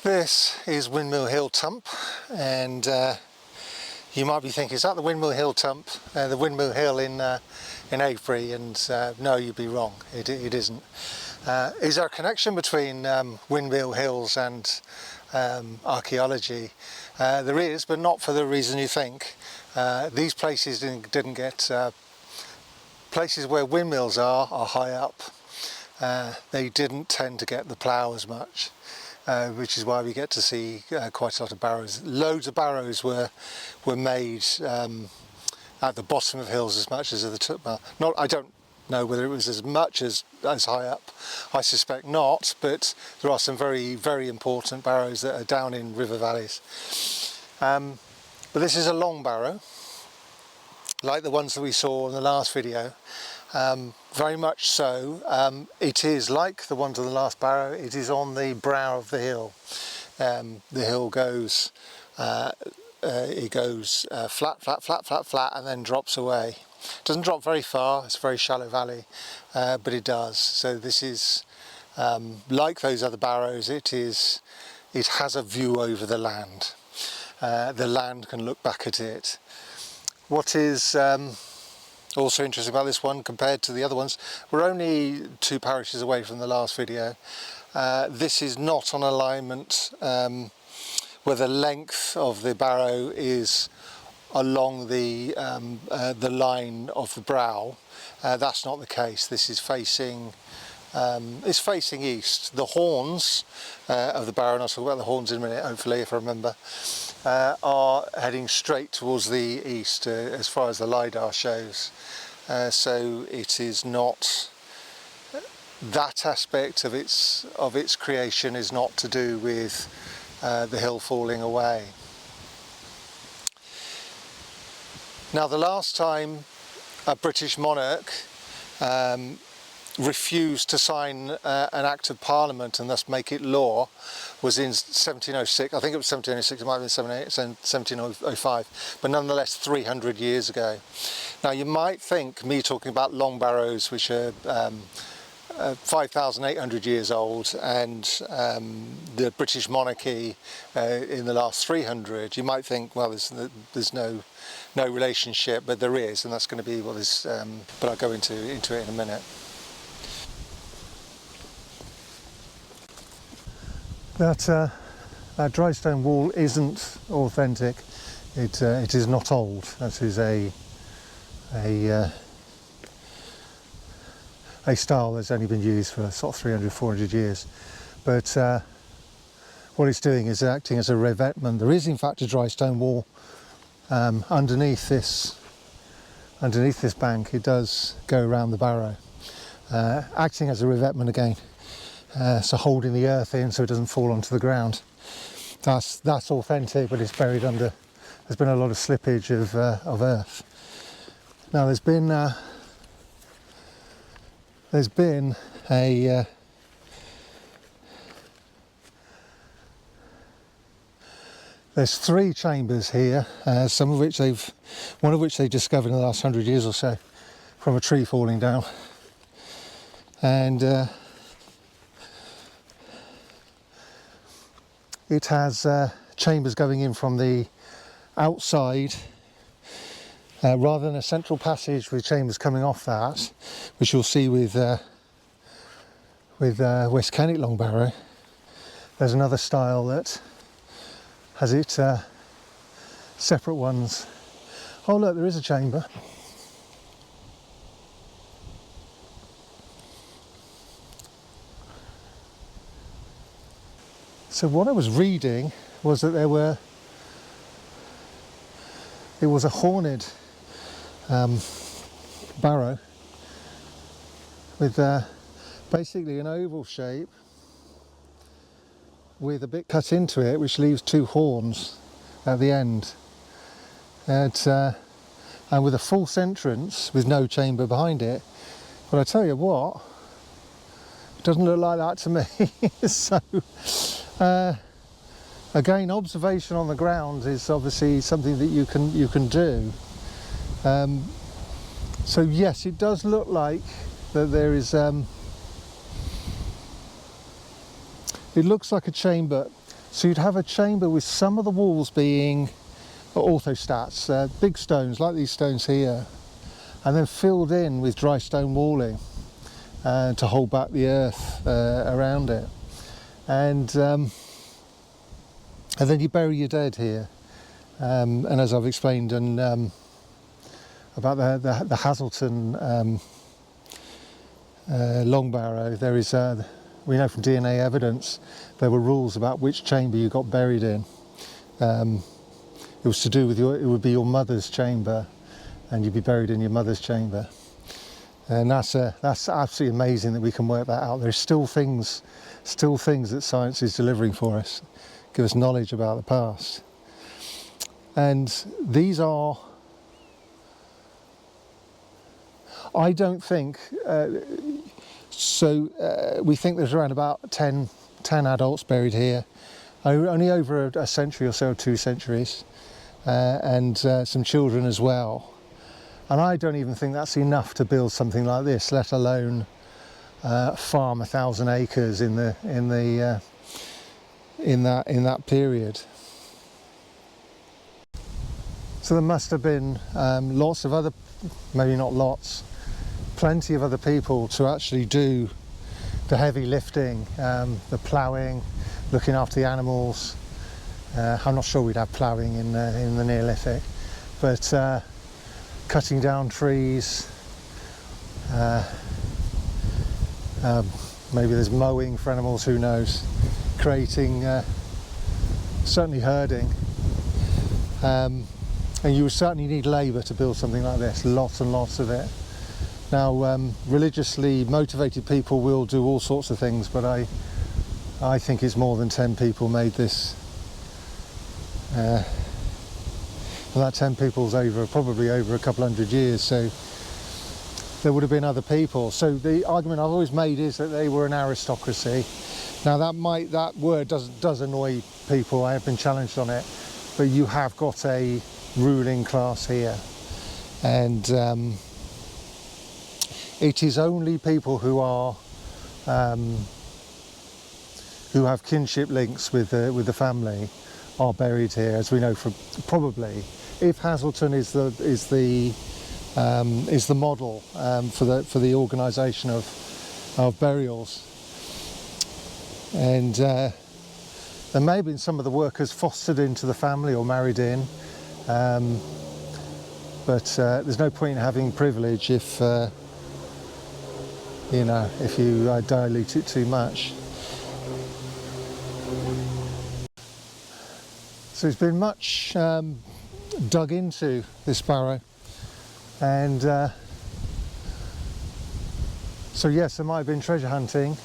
This is Windmill Tump, and you might be thinking, is that the Windmill Tump, the Windmill Hill in Avebury? And no, you'd be wrong, it isn't. Is there a connection between Windmill Hills and archaeology? There is, but not for the reason you think. These places didn't get, places where windmills are high up. They didn't tend to get the plough as much. Which is why we get to see quite a lot of barrows. Loads of barrows were made at the bottom of hills as much as at the top. Well, I don't know whether it was as much as high up. I suspect not, but there are some very, very important barrows that are down in river valleys. But this is a long barrow, like the ones that we saw in the last video. Very much so. It is like the one to the last barrow. It is on the brow of the hill. The hill goes, it goes flat, flat, flat, flat, flat, and then drops away. It doesn't drop very far. It's a very shallow valley, but it does. So this is like those other barrows. It has a view over the land. The land can look back at it. What is also interesting about this one compared to the other ones, we're only 2 parishes away from the last video. This is not on alignment where the length of the barrow is along the line of the brow. That's not the case. This is facing east. The horns of the barrow, and I'll talk about the horns in a minute, hopefully, if I remember, are heading straight towards the east as far as the LiDAR shows. So it is not, that aspect of its creation is not to do with the hill falling away. Now, the last time a British monarch refused to sign an act of parliament and thus make it law was in 1706. I think it was 1706, it might have been 1705, but nonetheless 300 years ago. Now, you might think me talking about long barrows, which are 5,800 years old, and the British monarchy in the last 300, you might think, well, there's no relationship, but there is, and that's going to be what is, but I'll go into it in a minute. That dry stone wall isn't authentic. It is not old. That is a style that's only been used for sort of 300, 400 years. But what it's doing is acting as a revetment. There is in fact a dry stone wall underneath this bank. It does go around the barrow, acting as a revetment again. So holding the earth in so it doesn't fall onto the ground. That's authentic, but it's buried under. There's been a lot of slippage of earth. Now there's been there's 3 chambers here, one of which they've discovered in the last 100 years or so from a tree falling down, and it has chambers going in from the outside rather than a central passage with chambers coming off that, which you'll see with West Kennet Long Barrow. There's another style that has it separate ones. Oh look, there is a chamber. So what I was reading was that it was a horned barrow with basically an oval shape with a bit cut into it, which leaves 2 horns at the end, and with a false entrance with no chamber behind it. But I tell you what, it doesn't look like that to me. So again, observation on the ground is obviously something that you can do. So yes, it does look like that there is. It looks like a chamber. So you'd have a chamber with some of the walls being orthostats, big stones like these stones here, and then filled in with dry stone walling to hold back the earth around it. And then you bury your dead here. And as I've explained about the Hazelton long barrow, there is, we know from DNA evidence, there were rules about which chamber you got buried in. It was to do with it would be your mother's chamber, and you'd be buried in your mother's chamber. And that's absolutely amazing that we can work that out. There's still things that science is delivering for us, give us knowledge about the past. And these are, I don't think, we think there's around about 10 adults buried here, only over a century or so, 2 centuries, and some children as well. And I don't even think that's enough to build something like this, let alone farm 1,000 acres in that period. So there must have been lots of other, maybe not lots, plenty of other people to actually do the heavy lifting, the ploughing, looking after the animals. I'm not sure we'd have ploughing in the Neolithic, but cutting down trees, maybe there's mowing for animals, who knows, creating, certainly herding. And you would certainly need labour to build something like this, lots and lots of it. Now, religiously motivated people will do all sorts of things, but I think it's more than 10 people made this. And that 10 people's probably over a couple hundred years, so there would have been other people. So the argument I've always made is that they were an aristocracy. Now that word does annoy people. I have been challenged on it, but you have got a ruling class here, and it is only people who are who have kinship links with the family are buried here, as we know from probably, if Hazelton is the model for the organisation of burials. And there may have been some of the workers fostered into the family or married in, but there's no point in having privilege if you know, if you dilute it too much. So there's been much dug into this barrow, and so yes, there might have been treasure hunting,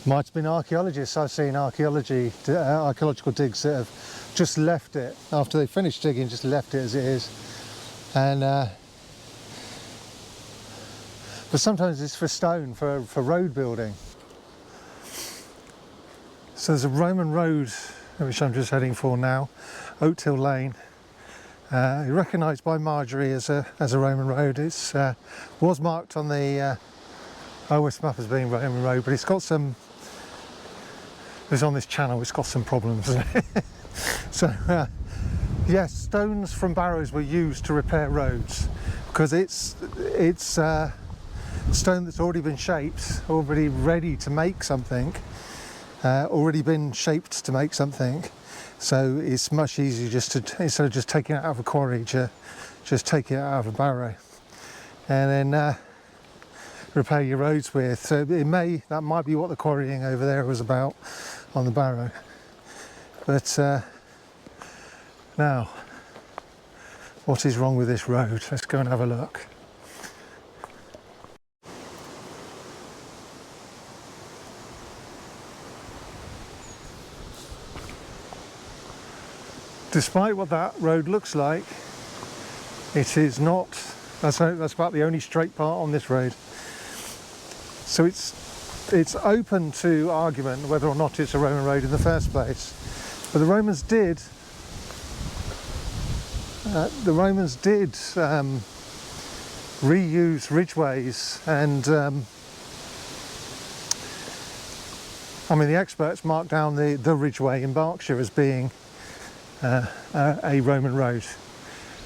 might have been archaeologists. I've seen archaeological digs that have just left it after they finished digging, just left it as it is, and but sometimes it's for stone, for road building. So there's a Roman road which I'm just heading for now, Oat Hill Lane. Recognised by Marjorie as a Roman road. It's was marked on the OS map as being Roman road, but it's got some. It's on this channel. It's got some problems. So yes, stones from Barrows were used to repair roads, because it's stone that's already been shaped, already ready to make something. Already been shaped to make something, so it's much easier just to, instead of just taking it out of a quarry, just take it out of a barrow and then repair your roads with. So that might be what the quarrying over there was about on the barrow. But now, what is wrong with this road? Let's go and have a look. Despite what that road looks like, it is not. That's about the only straight part on this road. So it's open to argument whether or not it's a Roman road in the first place. But the Romans did. Reuse ridgeways and I mean, the experts mark down the Ridgeway in Berkshire as being a Roman road.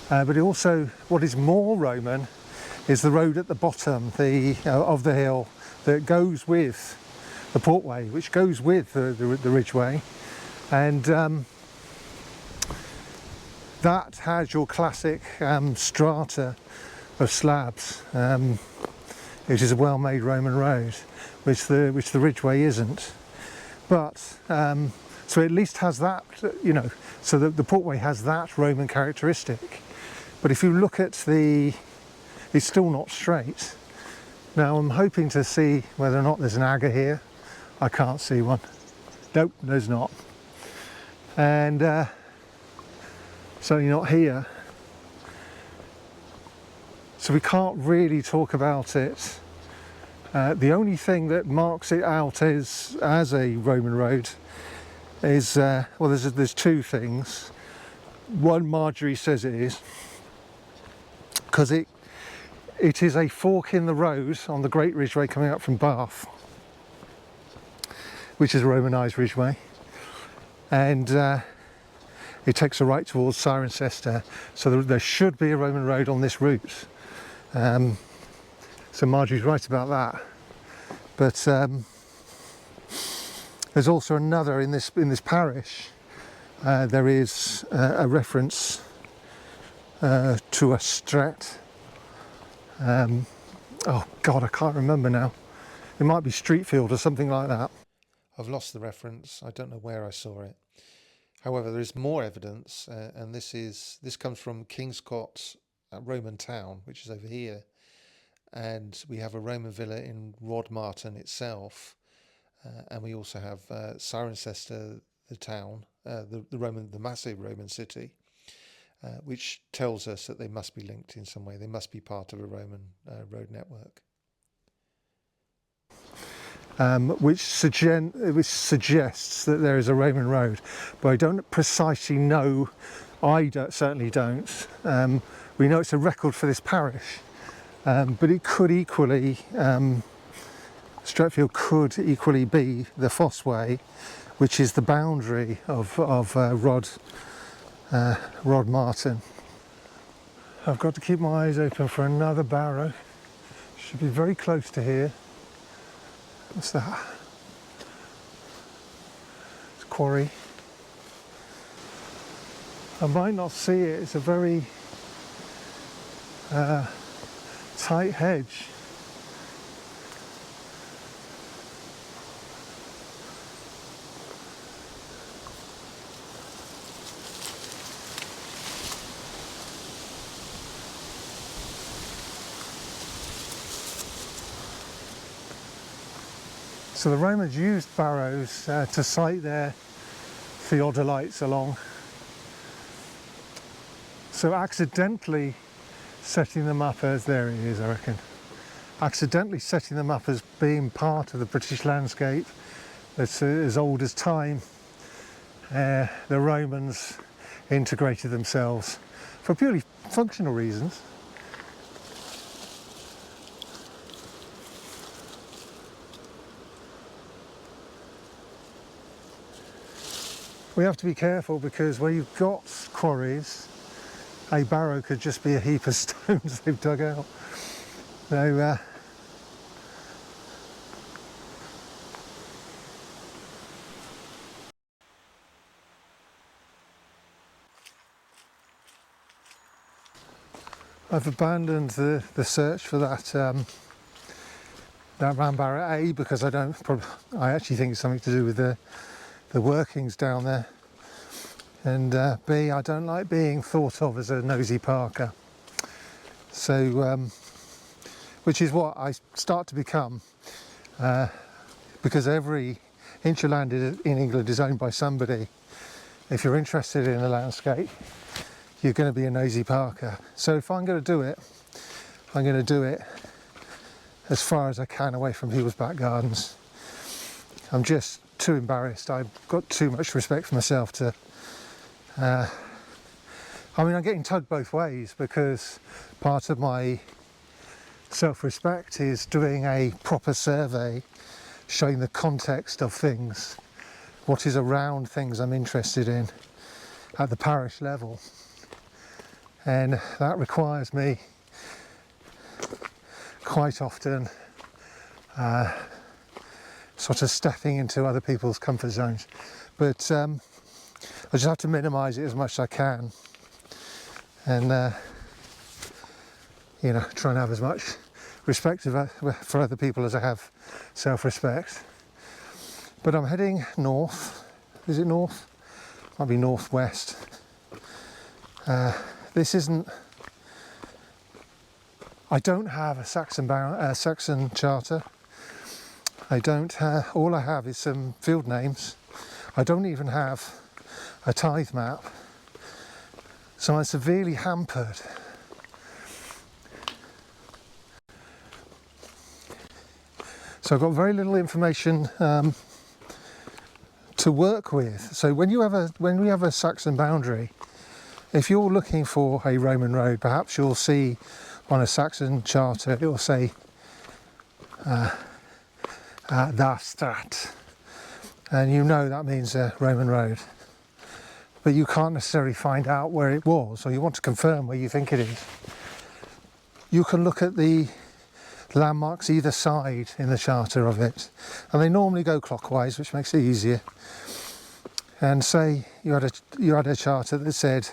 But it also, what is more Roman is the road at the bottom of the hill that goes with the portway, which goes with the Ridgeway. And that has your classic strata of slabs. It is a well-made Roman road, which the Ridgeway isn't. But so it at least has that, you know, so the portway has that Roman characteristic. But if you look at it's still not straight. Now I'm hoping to see whether or not there's an agger here. I can't see one. Nope, there's not. And certainly not here. So we can't really talk about it. The only thing that marks it out as a Roman road is, well, there's two things. One, Marjorie says it is, because it is a fork in the road on the Great Ridgeway coming up from Bath, which is a Romanised ridgeway, and it takes a right towards Cirencester, so there should be a Roman road on this route. So Marjorie's right about that. But there's also another in this parish. There is a reference to a stret. Oh God, I can't remember now. It might be Streetfield or something like that. I've lost the reference. I don't know where I saw it. However, there is more evidence, and this comes from Kingscote Roman town, which is over here, and we have a Roman villa in Tormarton itself, and we also have Cirencester, the town, the massive Roman city, which tells us that they must be linked in some way. They must be part of a Roman road network. Which suggests that there is a Roman road, but I don't precisely know. Certainly don't. We know it's a record for this parish, but it could equally, Stretfield could equally be the Fossway, which is the boundary of Rodmarton. I've got to keep my eyes open for another barrow. Should be very close to here. What's that? It's a quarry. I might not see it. It's a very tight hedge. So the Romans used barrows to site their theodolites along. So accidentally setting them up as, there it is I reckon, accidentally setting them up as being part of the British landscape that's as old as time, the Romans integrated themselves for purely functional reasons. We have to be careful because where you've got quarries, a barrow could just be a heap of stones they've dug out. So, I've abandoned the search for that round barrow, A, because I actually think it's something to do with the workings down there, and B, I don't like being thought of as a nosy Parker, so which is what I start to become, because every inch of land in England is owned by somebody. If you're interested in the landscape, you're going to be a nosy Parker. So if I'm going to do it, I'm going to do it as far as I can away from people's back gardens. I'm just too embarrassed. I've got too much respect for myself to I mean, I'm getting tugged both ways, because part of my self-respect is doing a proper survey showing the context of things, what is around things I'm interested in at the parish level. And that requires me quite often sort of stepping into other people's comfort zones. But I just have to minimise it as much as I can, and you know, try and have as much respect for other people as I have self-respect. But I'm heading north. Is it north? Might be northwest. This isn't. I don't have a Saxon charter. I don't. All I have is some field names. I don't even have a tithe map. So I'm severely hampered. So I've got very little information to work with. So when we have a Saxon boundary, if you're looking for a Roman road, perhaps you'll see on a Saxon charter it will say Da Strat, and you know that means a Roman road, but you can't necessarily find out where it was, or you want to confirm where you think it is. You can look at the landmarks either side in the charter of it, and they normally go clockwise, which makes it easier. And say you had a charter that said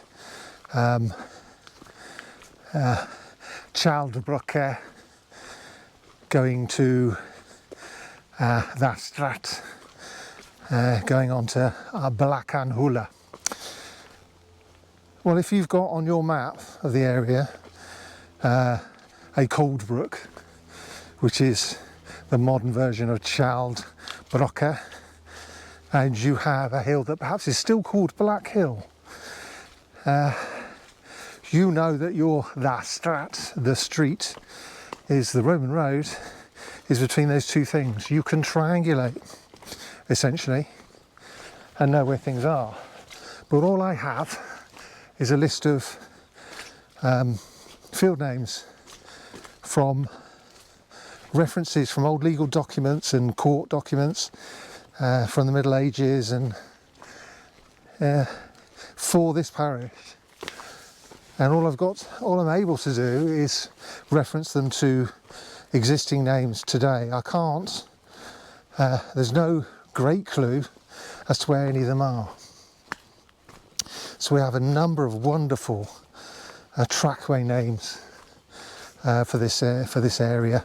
Chaldebrucke going to Thastrat, going on to Blacanhula. Well, if you've got on your map of the area a Coldbrook, which is the modern version of Chaldebrucke, and you have a hill that perhaps is still called Black Hill, you know that your Thastrat, the street, is the Roman road, is between those two things. You can triangulate, essentially, and know where things are. But all I have is a list of field names from references from old legal documents and court documents from the Middle Ages, and for this parish. And all I'm able to do is reference them to existing names today. I can't, there's no great clue as to where any of them are. So we have a number of wonderful trackway names for this area.